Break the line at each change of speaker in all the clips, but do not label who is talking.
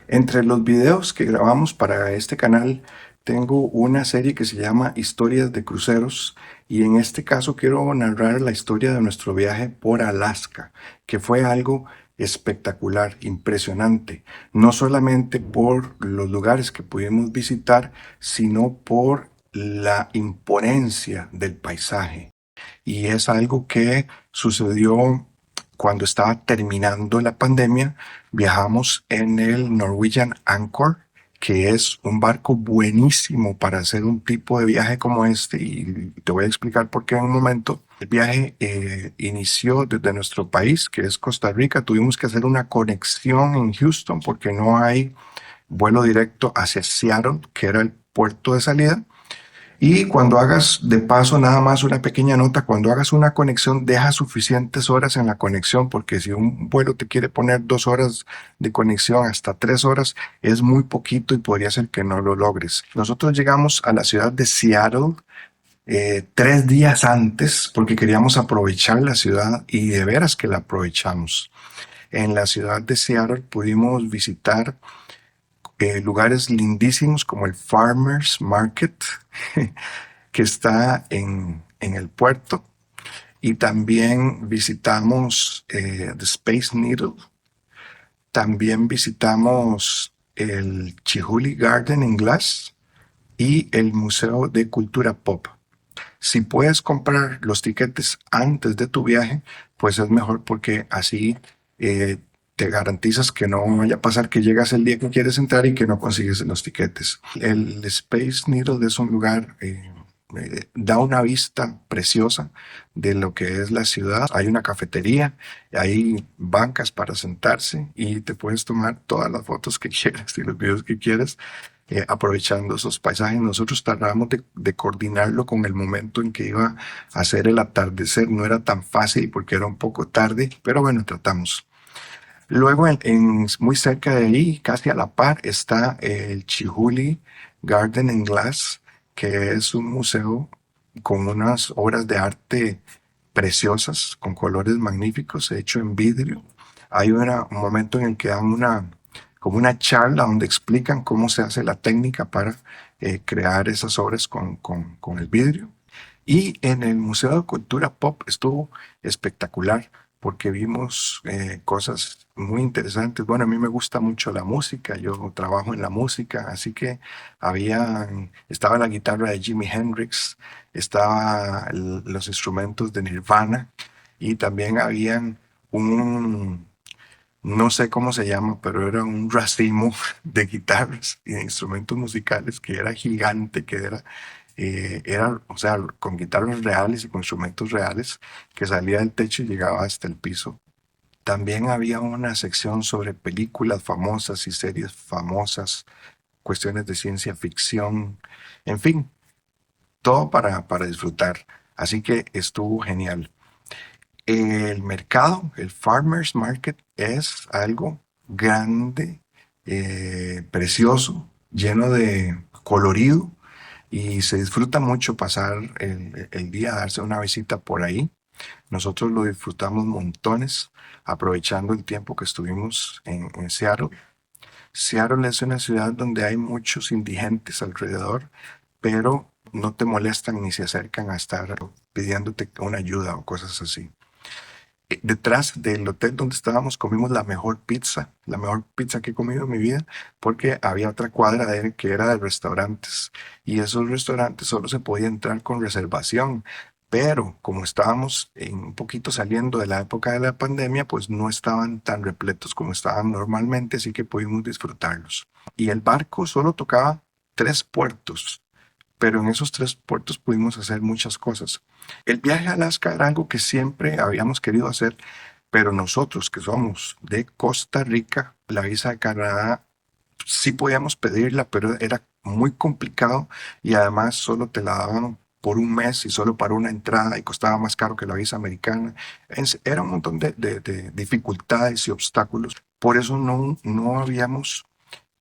Entre los videos que grabamos para este canal, tengo una serie que se llama Historias de Cruceros y en este caso quiero narrar la historia de nuestro viaje por Alaska, que fue algo espectacular, impresionante, no solamente por los lugares que pudimos visitar, sino por la imponencia del paisaje. Y es algo que sucedió cuando estaba terminando la pandemia. Viajamos en el Norwegian Anchor, que es un barco buenísimo para hacer un tipo de viaje como este, y te voy a explicar por qué en un momento. El viaje inició desde nuestro país, que es Costa Rica. Tuvimos que hacer una conexión en Houston porque no hay vuelo directo hacia Seattle, que era el puerto de salida. Y cuando hagas, de paso, nada más una pequeña nota, cuando hagas una conexión, deja suficientes horas en la conexión, porque si un vuelo te quiere poner 2 horas de conexión, hasta 3 horas, es muy poquito y podría ser que no lo logres. Nosotros llegamos a la ciudad de Seattle 3 días antes, porque queríamos aprovechar la ciudad y de veras que la aprovechamos. En la ciudad de Seattle pudimos visitar lugares lindísimos como el Farmers Market, que está en el puerto. Y también visitamos The Space Needle. También visitamos el Chihuly Garden in Glass y el Museo de Cultura Pop. Si puedes comprar los tiquetes antes de tu viaje, pues es mejor porque así eh, te garantizas que no vaya a pasar que llegas el día que quieres entrar y que no consigues los tiquetes. El Space Needle es un lugar, da una vista preciosa de lo que es la ciudad. Hay una cafetería, hay bancas para sentarse y te puedes tomar todas las fotos que quieras y los videos que quieras aprovechando esos paisajes. Nosotros tardamos de coordinarlo con el momento en que iba a hacer el atardecer. No era tan fácil porque era un poco tarde, pero bueno, tratamos. Luego, muy cerca de ahí, casi a la par, está el Chihuly Garden and Glass, que es un museo con unas obras de arte preciosas, con colores magníficos, hecho en vidrio. Hay un momento en el que dan como una charla donde explican cómo se hace la técnica para crear esas obras con el vidrio. Y en el Museo de Cultura Pop estuvo espectacular porque vimos cosas muy interesantes. Bueno, a mí me gusta mucho la música, yo trabajo en la música, así que estaba la guitarra de Jimi Hendrix, estaba los instrumentos de Nirvana y también habían un, no sé cómo se llama, pero era un racimo de guitarras y de instrumentos musicales que era gigante, era, o sea, con guitarras reales y con instrumentos reales, que salía del techo y llegaba hasta el piso. También había una sección sobre películas famosas y series famosas, cuestiones de ciencia ficción, en fin, todo para disfrutar. Así que estuvo genial. El mercado, el Farmers Market, es algo grande, precioso, lleno de colorido y se disfruta mucho pasar el día, darse una visita por ahí. Nosotros lo disfrutamos montones, aprovechando el tiempo que estuvimos en Seattle. Seattle es una ciudad donde hay muchos indigentes alrededor, pero no te molestan ni se acercan a estar pidiéndote una ayuda o cosas así. Detrás del hotel donde estábamos comimos la mejor pizza que he comido en mi vida, porque había otra cuadra de él que era de restaurantes y esos restaurantes solo se podía entrar con reservación. Pero como estábamos un poquito saliendo de la época de la pandemia, pues no estaban tan repletos como estaban normalmente, así que pudimos disfrutarlos. Y el barco solo tocaba 3 puertos, pero en esos 3 puertos pudimos hacer muchas cosas. El viaje a Alaska era algo que siempre habíamos querido hacer, pero nosotros que somos de Costa Rica, la visa de Canadá sí podíamos pedirla, pero era muy complicado y además solo te la daban por un mes y solo para una entrada y costaba más caro que la visa americana. Era un montón de dificultades y obstáculos. Por eso no habíamos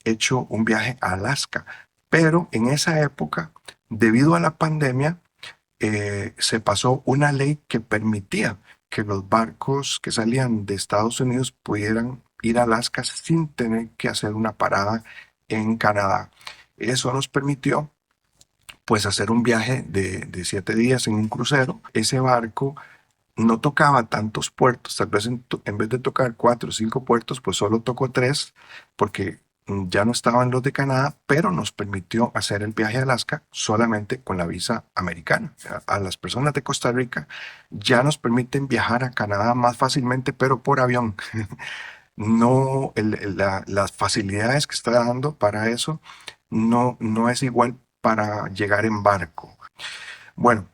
hecho un viaje a Alaska. Pero en esa época, debido a la pandemia, se pasó una ley que permitía que los barcos que salían de Estados Unidos pudieran ir a Alaska sin tener que hacer una parada en Canadá. Eso nos permitió pues hacer un viaje de 7 días en un crucero. Ese barco no tocaba tantos puertos, tal vez en vez de tocar 4 o 5 puertos, pues solo tocó 3 porque ya no estaban los de Canadá, pero nos permitió hacer el viaje a Alaska solamente con la visa americana. O sea, a las personas de Costa Rica ya nos permiten viajar a Canadá más fácilmente, pero por avión. No, las facilidades que está dando para eso no es igual para llegar en barco. Bueno,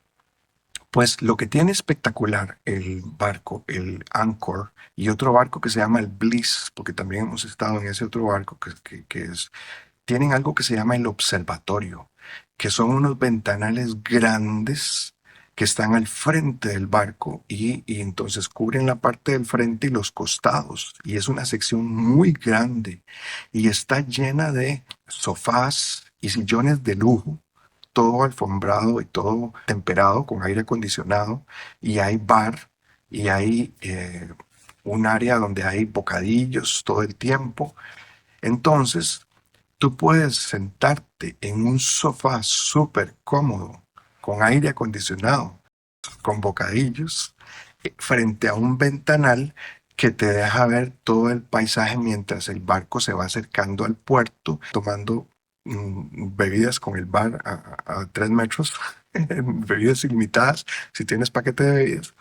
pues lo que tiene espectacular el barco, el Anchor, y otro barco que se llama el Bliss, porque también hemos estado en ese otro barco tienen algo que se llama el observatorio, que son unos ventanales grandes que están al frente del barco y entonces cubren la parte del frente y los costados. Y es una sección muy grande y está llena de sofás y sillones de lujo, todo alfombrado y todo temperado con aire acondicionado. Y hay bar y hay un área donde hay bocadillos todo el tiempo. Entonces, tú puedes sentarte en un sofá súper cómodo, con aire acondicionado, con bocadillos, frente a un ventanal que te deja ver todo el paisaje mientras el barco se va acercando al puerto, tomando bebidas con el bar a 3 metros, bebidas ilimitadas, si tienes paquete de bebidas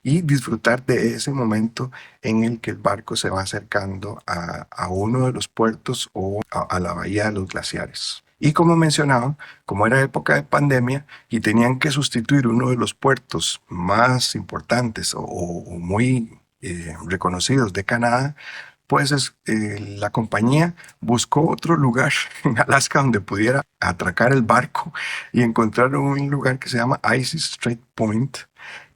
y disfrutar de ese momento en el que el barco se va acercando a uno de los puertos o a la bahía de los glaciares. Y como mencionaba, como era época de pandemia y tenían que sustituir uno de los puertos más importantes o muy reconocidos de Canadá, pues la compañía buscó otro lugar en Alaska donde pudiera atracar el barco y encontraron un lugar que se llama Icy Strait Point,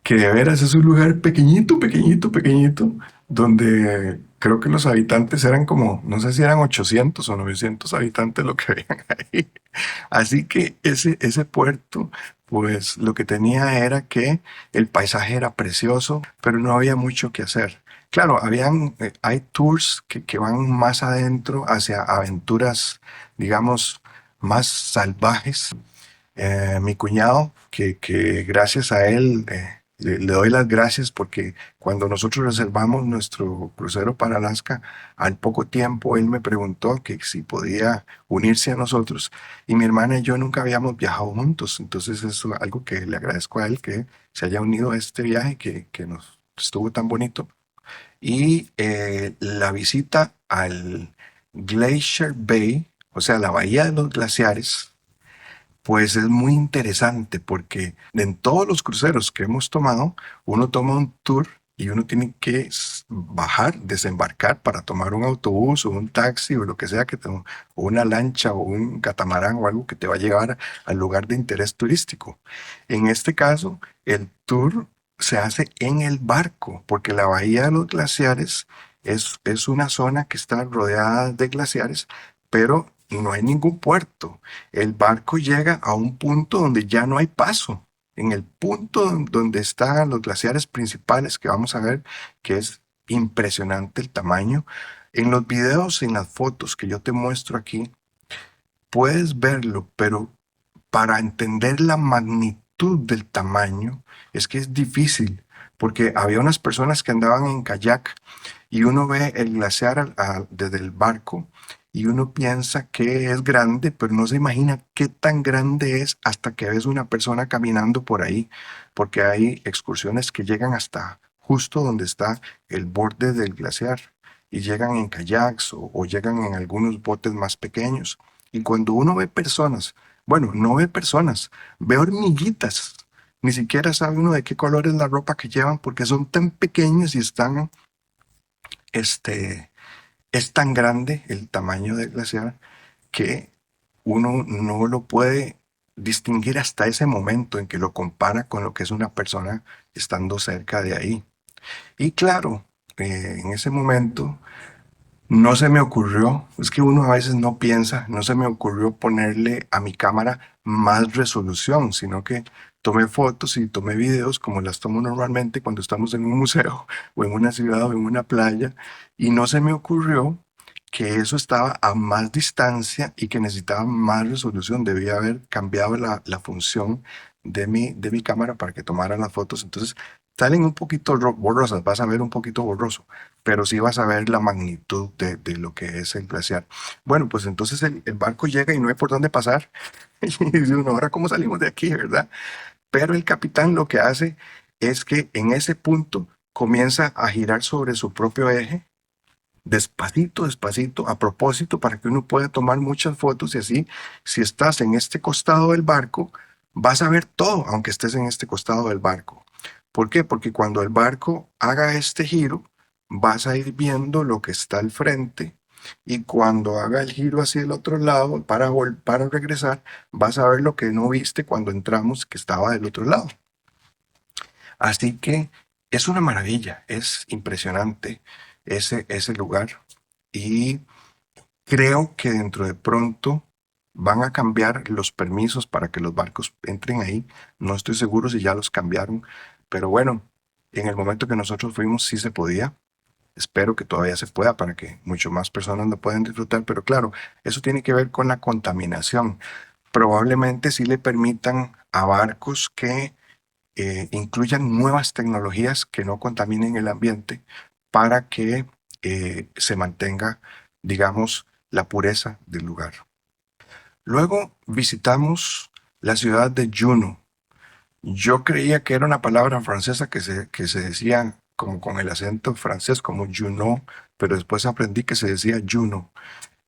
que de veras es un lugar pequeñito, pequeñito, pequeñito, donde creo que los habitantes eran como, no sé si eran 800 o 900 habitantes lo que habían ahí. Así que ese puerto, pues lo que tenía era que el paisaje era precioso, pero no había mucho que hacer. Claro, hay tours que van más adentro hacia aventuras, digamos, más salvajes. Mi cuñado, que gracias a él le doy las gracias porque cuando nosotros reservamos nuestro crucero para Alaska, al poco tiempo él me preguntó que si podía unirse a nosotros y mi hermana y yo nunca habíamos viajado juntos, entonces es algo que le agradezco a él que se haya unido a este viaje que nos estuvo tan bonito y la visita al Glacier Bay, o sea, la bahía de los glaciares, pues es muy interesante porque en todos los cruceros que hemos tomado, uno toma un tour y uno tiene que bajar, desembarcar para tomar un autobús o un taxi o lo que sea o una lancha o un catamarán o algo que te va a llevar al lugar de interés turístico. En este caso, el tour se hace en el barco porque la bahía de los glaciares es una zona que está rodeada de glaciares, pero no hay ningún puerto. El barco llega a un punto donde ya no hay paso. En el punto donde están los glaciares principales que vamos a ver, que es impresionante el tamaño. En los videos, en las fotos que yo te muestro aquí, puedes verlo, pero para entender la magnitud del tamaño es que es difícil, porque había unas personas que andaban en kayak y uno ve el glaciar desde el barco y uno piensa que es grande, pero no se imagina qué tan grande es hasta que ves una persona caminando por ahí, porque hay excursiones que llegan hasta justo donde está el borde del glaciar y llegan en kayaks o llegan en algunos botes más pequeños. Y cuando uno ve personas, bueno, no ve personas, ve hormiguitas. Ni siquiera sabe uno de qué color es la ropa que llevan porque son tan pequeños y este, es tan grande el tamaño del glaciar que uno no lo puede distinguir hasta ese momento en que lo compara con lo que es una persona estando cerca de ahí. Y claro, en ese momento no se me ocurrió, es que uno a veces no piensa, no se me ocurrió ponerle a mi cámara más resolución, sino que tomé fotos y tomé videos como las tomo normalmente cuando estamos en un museo o en una ciudad o en una playa, y no se me ocurrió que eso estaba a más distancia y que necesitaba más resolución. Debía haber cambiado la función de mi cámara para que tomara las fotos. Entonces salen un poquito borrosas, vas a ver un poquito borroso, pero sí vas a ver la magnitud de lo que es el glaciar. Bueno, pues entonces el barco llega y no hay por dónde pasar. Y dice uno, ahora cómo salimos de aquí, ¿verdad? Pero el capitán lo que hace es que en ese punto comienza a girar sobre su propio eje, despacito, despacito, a propósito, para que uno pueda tomar muchas fotos y así, si estás en este costado del barco, vas a ver todo, aunque estés en este costado del barco. ¿Por qué? Porque cuando el barco haga este giro, vas a ir viendo lo que está al frente, y cuando haga el giro hacia el otro lado para regresar, vas a ver lo que no viste cuando entramos, que estaba del otro lado. Así que es una maravilla, es impresionante ese lugar, y creo que dentro de pronto van a cambiar los permisos para que los barcos entren ahí. No estoy seguro si ya los cambiaron, pero bueno, en el momento que nosotros fuimos sí se podía. Espero que todavía se pueda para que mucho más personas lo puedan disfrutar, pero claro, eso tiene que ver con la contaminación. Probablemente sí le permitan a barcos que incluyan nuevas tecnologías que no contaminen el ambiente para que se mantenga, digamos, la pureza del lugar. Luego visitamos la ciudad de Juno. Yo creía que era una palabra francesa que se decía como con el acento francés, como Juno, pero después aprendí que se decía Juno.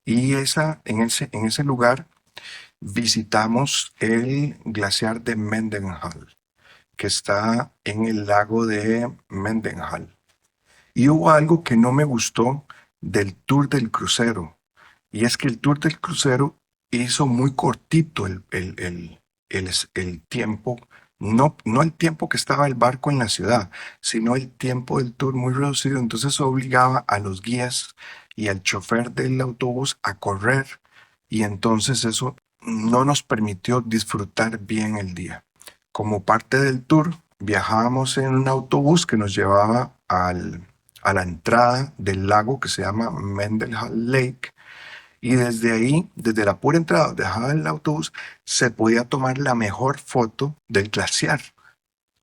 Y en ese lugar visitamos el glaciar de Mendenhall, que está en el lago de Mendenhall. Y hubo algo que no me gustó del tour del crucero, y es que el tour del crucero hizo muy cortito el tiempo, no el tiempo que estaba el barco en la ciudad, sino el tiempo del tour muy reducido. Entonces obligaba a los guías y al chofer del autobús a correr, y entonces eso no nos permitió disfrutar bien el día. Como parte del tour, viajábamos en un autobús que nos llevaba a la entrada del lago que se llama Mendenhall Lake, y desde ahí, desde la pura entrada, dejaba el autobús, se podía tomar la mejor foto del glaciar.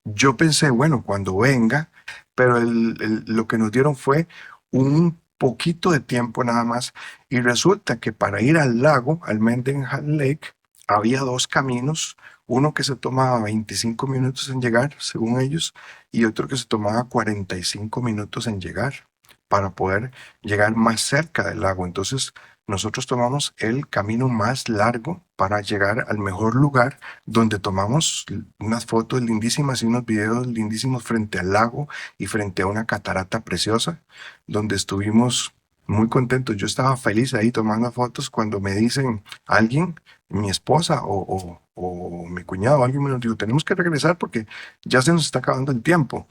Yo pensé, bueno, cuando venga, pero lo que nos dieron fue un poquito de tiempo nada más, y resulta que para ir al lago, al Mendenhall Lake, había dos caminos, uno que se tomaba 25 minutos en llegar, según ellos, y otro que se tomaba 45 minutos en llegar, para poder llegar más cerca del lago. Entonces, nosotros tomamos el camino más largo para llegar al mejor lugar, donde tomamos unas fotos lindísimas y unos videos lindísimos frente al lago y frente a una catarata preciosa, donde estuvimos muy contentos. Yo estaba feliz ahí tomando fotos cuando me dicen alguien, mi esposa o mi cuñado, alguien me nos dijo, tenemos que regresar porque ya se nos está acabando el tiempo.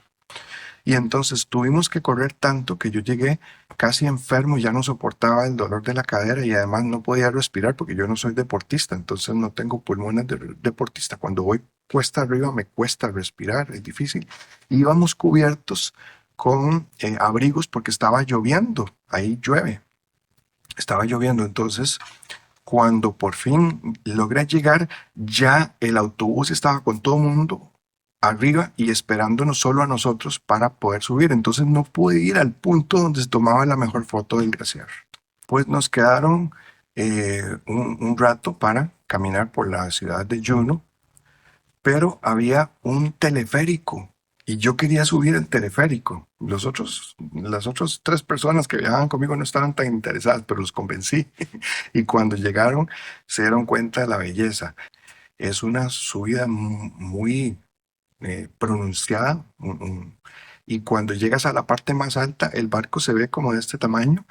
Y entonces tuvimos que correr tanto que yo llegué casi enfermo, ya no soportaba el dolor de la cadera y además no podía respirar porque yo no soy deportista, entonces no tengo pulmones de deportista. Cuando voy cuesta arriba me cuesta respirar, es difícil. Íbamos cubiertos con abrigos porque estaba lloviendo, ahí llueve, estaba lloviendo. Entonces cuando por fin logré llegar, ya el autobús estaba con todo el mundo arriba y esperándonos solo a nosotros para poder subir. Entonces no pude ir al punto donde se tomaba la mejor foto del glaciar. Pues nos quedaron un rato para caminar por la ciudad de Juno, pero había un teleférico y yo quería subir el teleférico. Las otras tres personas que viajaban conmigo no estaban tan interesadas, pero los convencí. Y cuando llegaron se dieron cuenta de la belleza. Es una subida muy pronunciada, y cuando llegas a la parte más alta, el barco se ve como de este tamaño.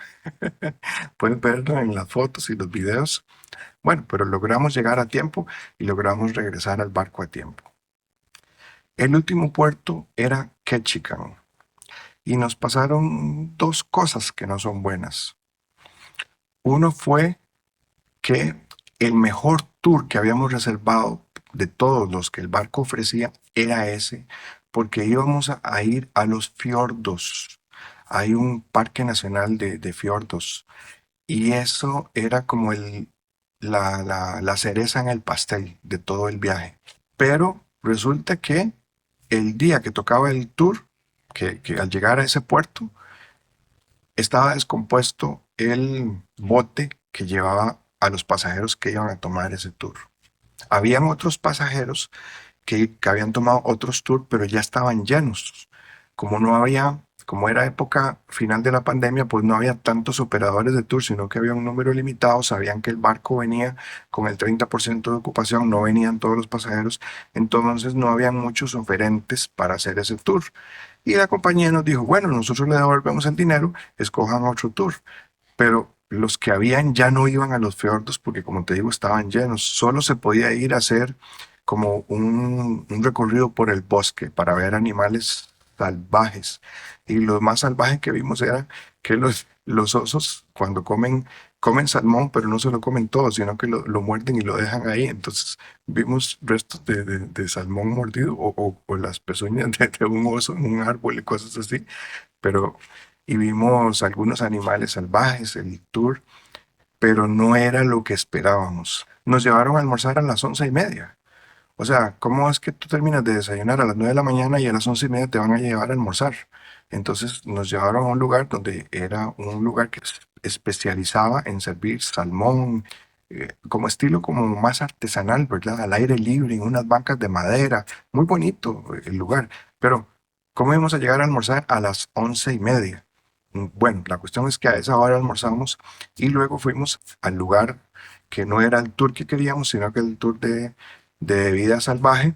Puedes verlo en las fotos y los videos. Bueno, pero logramos llegar a tiempo y logramos regresar al barco a tiempo. El último puerto era Ketchikan y nos pasaron dos cosas que no son buenas. Uno fue que el mejor tour que habíamos reservado de todos los que el barco ofrecía era ese, porque íbamos a ir a los fiordos. Hay un parque nacional de fiordos y eso era como la cereza en el pastel de todo el viaje. Pero resulta que el día que tocaba el tour, que al llegar a ese puerto, estaba descompuesto el bote que llevaba a los pasajeros que iban a tomar ese tour. Habían otros pasajeros que habían tomado otros tours, pero ya estaban llenos. Como no había, como era época final de la pandemia, pues no había tantos operadores de tour, sino que había un número limitado. Sabían que el barco venía con el 30% de ocupación, no venían todos los pasajeros, entonces no habían muchos oferentes para hacer ese tour. Y la compañía nos dijo, bueno, nosotros le devolvemos el dinero, escojan otro tour. Pero los que habían ya no iban a los fiordos porque, como te digo, estaban llenos. Solo se podía ir a hacer como un recorrido por el bosque para ver animales salvajes. Y lo más salvaje que vimos era que los osos, cuando comen salmón, pero no se lo comen todo, sino que lo muerden y lo dejan ahí. Entonces vimos restos de salmón mordido o las pezuñas de un oso en un árbol y cosas así, pero y vimos algunos animales salvajes, el tour, pero no era lo que esperábamos. Nos llevaron a almorzar a las 11:30. O sea, ¿cómo es que tú terminas de desayunar a las 9 de la mañana y a las 11:30 te van a llevar a almorzar? Entonces nos llevaron a un lugar donde era un lugar que se especializaba en servir salmón, como estilo como más artesanal, ¿verdad? Al aire libre, en unas bancas de madera. Muy bonito el lugar. Pero, ¿cómo íbamos a llegar a almorzar a las 11:30? Bueno, la cuestión es que a esa hora almorzamos y luego fuimos al lugar que no era el tour que queríamos, sino que el tour de vida salvaje.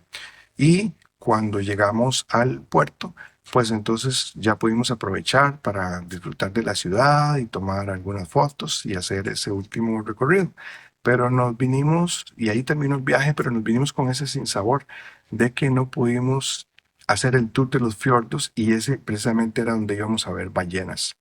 Y cuando llegamos al puerto, pues entonces ya pudimos aprovechar para disfrutar de la ciudad y tomar algunas fotos y hacer ese último recorrido. Pero nos vinimos, y ahí terminó el viaje, pero nos vinimos con ese sinsabor de que no pudimos hacer el tour de los fiordos y ese precisamente era donde íbamos a ver ballenas.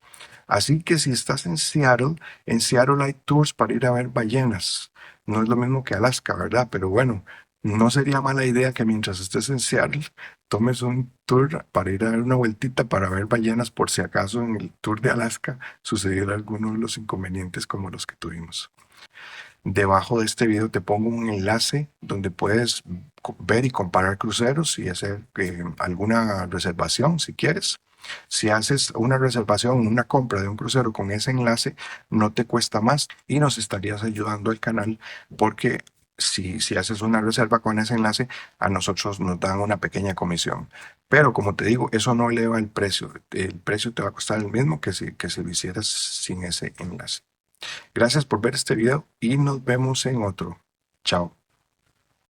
Así que si estás en Seattle hay tours para ir a ver ballenas. No es lo mismo que Alaska, ¿verdad? Pero bueno, no sería mala idea que mientras estés en Seattle tomes un tour para ir a dar una vueltita para ver ballenas por si acaso en el tour de Alaska sucediera alguno de los inconvenientes como los que tuvimos. Debajo de este video te pongo un enlace donde puedes ver y comparar cruceros y hacer alguna reservación si quieres. Si haces una reservación, una compra de un crucero con ese enlace, no te cuesta más y nos estarías ayudando al canal porque si haces una reserva con ese enlace, a nosotros nos dan una pequeña comisión. Pero como te digo, eso no eleva el precio. El precio te va a costar el mismo que si lo hicieras sin ese enlace. Gracias por ver este video y nos vemos en otro. Chao.